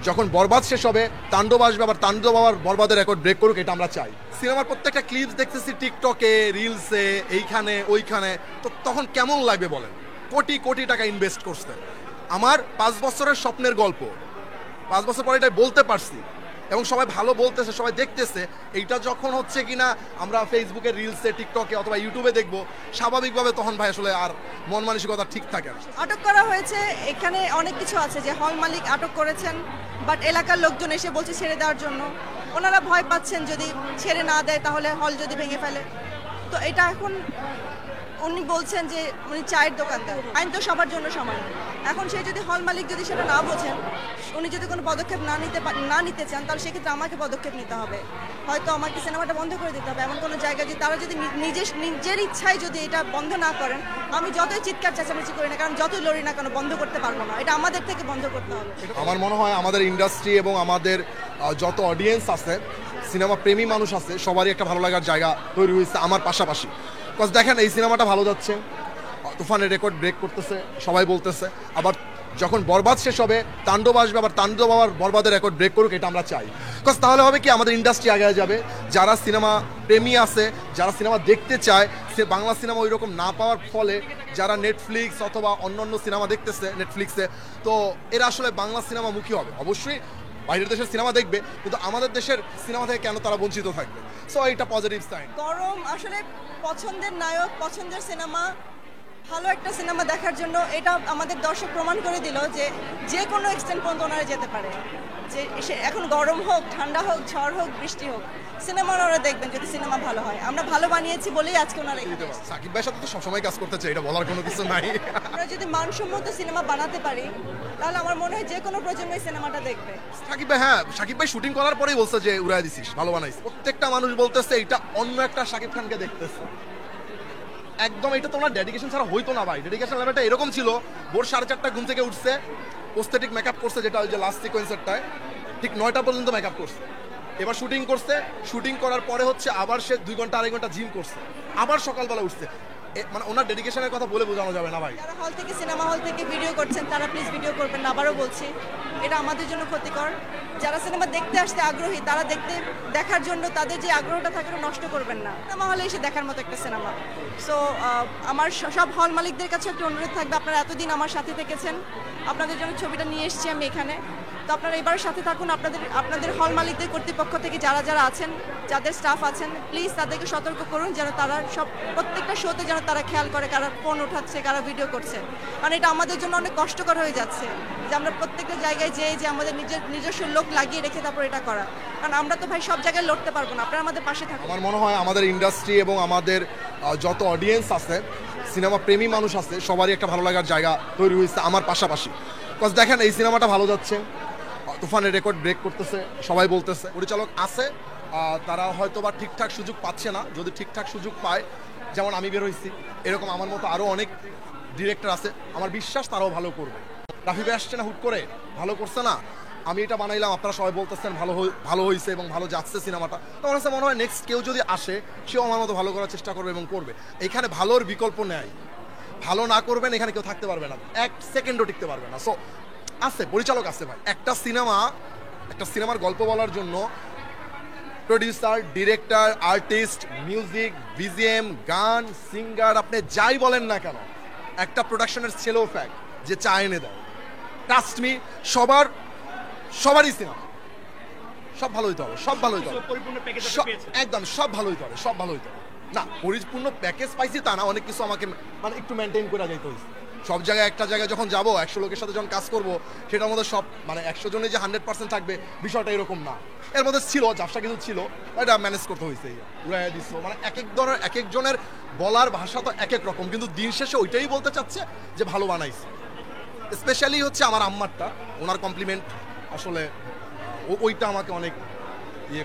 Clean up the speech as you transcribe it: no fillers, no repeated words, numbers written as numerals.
যখন বরবাদ শেষ হবে তাণ্ডব আসবে, আবার তাণ্ডব আবার বরবাদের রেকর্ড ব্রেক করুক, এটা আমরা চাই। সিনেমার প্রত্যেকটা ক্লিপস দেখতেছি টিকটকে, রিলসে, এইখানে ওইখানে, তো তখন কেমন লাগবে বলেন? কোটি কোটি টাকা ইনভেস্ট করছে। আমার 5 বছরের স্বপ্নের গল্প, 5 বছর পরে এটা বলতে পারছি এবং সবাই ভালো বলতেছে, সবাই দেখতেছে। এইটা যখন হচ্ছে কিনা আমরা ফেসবুকে, রিলসে, টিকটকে অথবা ইউটিউবে দেখবো, স্বাভাবিকভাবে তখন ভাই আসলে আর মন মানসিকতা ঠিক থাকে না। আটক করা হয়েছে, এখানে অনেক কিছু আছে যে হল মালিক আটক করেছেন, বাট এলাকার লোকজন এসে বলছে ছেড়ে দেওয়ার জন্য। ওনারা ভয় পাচ্ছেন যদি ছেড়ে না দেয় তাহলে হল যদি ভেঙে ফেলে। তো এটা এখন উনি বলছেন যে উনি চায়ের দোকানদার, আইন তো সবার জন্য সমান। এখন সে যদি হল মালিক যদি সেটা না বোঝেন, উনি যদি কোনো পদক্ষেপ না নিতে চান, তাহলে সেক্ষেত্রে আমাকে পদক্ষেপ নিতে হবে। হয়তো আমাকে সিনেমাটা বন্ধ করে দিতে হবে। এমন কোনো জায়গায় যদি তারা যদি নিজের ইচ্ছায় যদি এটা বন্ধ না করেন, আমি যতই চিৎকার চেঁচামেচি করি না, কারণ যতই লড়ি না কেন, বন্ধ করতে পারবো না। এটা আমাদের থেকে বন্ধ করতে হবে। আমার মনে হয় আমাদের ইন্ডাস্ট্রি এবং আমাদের যত অডিয়েন্স আছে, সিনেমা প্রেমী মানুষ আছে, সবারই একটা ভালো লাগার জায়গা তৈরি হয়েছে আমার পাশাপাশি। বিকজ দেখেন এই সিনেমাটা ভালো যাচ্ছে, তুফানের রেকর্ড ব্রেক করতেছে, সবাই বলতেছে। আবার যখন বরবাদ শেষ হবে তাণ্ডব আসবে, আবার তাণ্ডব আবার বরবাদের রেকর্ড ব্রেক করুক, এটা আমরা চাই। বিকজ তাহলে হবে কি, আমাদের ইন্ডাস্ট্রি আগে যাবে। যারা সিনেমা প্রেমী আছে, যারা সিনেমা দেখতে চায়, সে বাংলা সিনেমা ওই রকম না পাওয়ার ফলে যারা নেটফ্লিক্স অথবা অন্যান্য সিনেমা দেখতেছে নেটফ্লিক্সে, তো এরা আসলে বাংলা সিনেমা মুখী হবে। অবশ্যই বাইরের দেশের সিনেমা দেখবে, কিন্তু আমাদের দেশের সিনেমা থেকে কেন তারা বঞ্চিত থাকবে? সো এটা পজিটিভ সাইন। গরম আসলে পছন্দের নায়ক, পছন্দের সিনেমা, ভালো একটা সিনেমা দেখার জন্য এটা আমাদের দর্শক প্রমাণ করে দিল যে যে কোনো এক্সটেন্ট পর্যন্ত ওনারা যেতে পারে। যে এখন গরম হোক, ঠান্ডা হোক, ঝড় হোক, বৃষ্টি হোক, সিনেমা ওনারা দেখবেন যদি সিনেমা ভালো হয়। আমরা ভালো বানিয়েছি বলেই আজকে ওনারা এখানে এসেছে। সাকিব ভাইয়ের সাথে তো সবসময় কাজ করতে চাই, এটা বলার কোনো কিছু নাই। আমরা যদি মানসম্মত সিনেমা বানাতে পারি, তাহলে আমার মনে হয় যে কোনো প্রজন্মই সিনেমাটা দেখবে। সাকিব ভাই, হ্যাঁ, সাকিব ভাই শুটিং করার পরেই বলছে যে উড়াই দিছিস, ভালো বানাইছিস। প্রত্যেকটা মানুষ বলতেছে এটা অন্য একটা সাকিব খানকে দেখতেছে। একদম এটা তো ওনার ডেডিকেশন ছাড়া হইতো না ভাই। ডেডিকেশন লেভেলটা এরকম ছিল, ভোর 4:30 ঘুম থেকে উঠছে, প্রস্থেটিক মেকআপ করছে, যেটা ওই যে লাস্ট সিকোয়েন্সারটায় ঠিক 9টা পর্যন্ত মেকআপ করছে। এবার শুটিং করছে, শুটিং করার পরে হচ্ছে আবার সে 2 ঘন্টা 2.5 ঘন্টা জিম করছে, আবার সকালবেলা উঠছে। মানে ওনার ডেডিকেশনের কথা বলে বোঝানো যাবে না ভাই। যারা হল থেকে, সিনেমা হল থেকে ভিডিও করছেন, তারা প্লিজ ভিডিও করবেন না। আবারও বলছি, এটা আমাদের জন্য ক্ষতিকর। যারা সিনেমা দেখতে আসতে আগ্রহী, তারা দেখার জন্য তাদের যে আগ্রহটা থাকে নষ্ট করবেন না। সিনেমা হলে এসে দেখার মতো একটা সিনেমা। সো আমার সব হল মালিকদের কাছে একটা অনুরোধ থাকবে, আপনারা এতদিন আমার সাথে থেকেছেন, আপনাদের জন্য ছবিটা নিয়ে এসেছি আমি এখানে। তো আপনারা এবার সাথে থাকুন। আপনাদের হল মালিকদের কর্তৃপক্ষ থেকে যারা আছেন, যাদের স্টাফ আছেন, প্লিজ তাদেরকে সতর্ক করুন যেন তারা প্রত্যেকটা শোতে যেন তারা খেয়াল করে কারা ফোন উঠাচ্ছে, কারা ভিডিও করছে। কারণ এটা আমাদের জন্য অনেক কষ্টকর হয়ে যাচ্ছে যে আমরা প্রত্যেকটা জায়গায় যে আমাদের নিজস্ব লোক লাগিয়ে রেখে তারপর এটা করা। কারণ আমরা তো ভাই সব জায়গায় লড়তে পারবো না, আপনারা আমাদের পাশে থাকুন। আমার মনে হয় আমাদের ইন্ডাস্ট্রি এবং আমাদের যত অডিয়েন্স আছে, সিনেমা প্রেমী মানুষ আছে, সবারই একটা ভালো লাগার জায়গা তৈরি হয়েছে আমার পাশাপাশি। বিকজ দেখেন এই সিনেমাটা ভালো যাচ্ছে, তুফানের রেকর্ড ব্রেক করতেছে, সবাই বলতেছে। পরিচালক আছে, তারা হয়তো বা ঠিকঠাক সুযোগ পাচ্ছে না। যদি ঠিকঠাক সুযোগ পায়, যেমন আমি বের হয়েছি, এরকম আমার মতো আরও অনেক ডিরেক্টর আছে, আমার বিশ্বাস তারাও ভালো করবে। রাফি ভাই আসছে না হুট করে, ভালো করছে না, আমি এটা বানাইলাম, আপনারা সবাই বলতেছেন ভালো হয়েছে এবং ভালো যাচ্ছে সিনেমাটা। তো আমার কাছে মনে হয় নেক্সট কেউ যদি আসে, সেও আমার মতো ভালো করার চেষ্টা করবে এবং করবে। এখানে ভালোর বিকল্প নেই। ভালো না করবেন এখানে কেউ থাকতে পারবে না, 1 সেকেন্ডও টিকতে পারবে না। সো আছে, পরিচালক আছে ভাই। একটা সিনেমার গল্প বলার জন্য producer, director, artist, music, BGM, গান, সিঙ্গার, আপনি যাই বলেন না কেন, একটা প্রোডাকশনের ছেলেও ফ্যাক্ট যে চা এনে দেয়। ট্রাস্ট মি, সবারই সিনেমা সব ভালো হইতে হবে, সব ভালো হইতে হবে, একদম সব ভালো হইতে হবে, সব ভালো হইতে হবে। না, পরিপূর্ণ প্যাকেজ পাইছি তা না, অনেক কিছু আমাকে মানে একটু মেনটেন করে যাইতে হয়েছে। সব জায়গায়, একটা জায়গায় যখন যাবো, 100 লোকের সাথে যখন কাজ করবো, সেটার মধ্যে সব মানে 100 জনে যে 100% থাকবে, বিষয়টা এরকম না। এর মধ্যে ছিল ঝাপসা কিছু ছিল, এটা ম্যানেজ করতে হয়েছে। উড়াইয়া দিচ্ছ মানে এক একজনের বলার ভাষা তো এক এক রকম, কিন্তু দিন শেষে ওইটাই বলতে চাচ্ছে যে ভালো বানাইছে। স্পেশালি হচ্ছে আমার আম্মারটা, ওনার কমপ্লিমেন্ট আসলে ওইটা আমাকে অনেক ইয়ে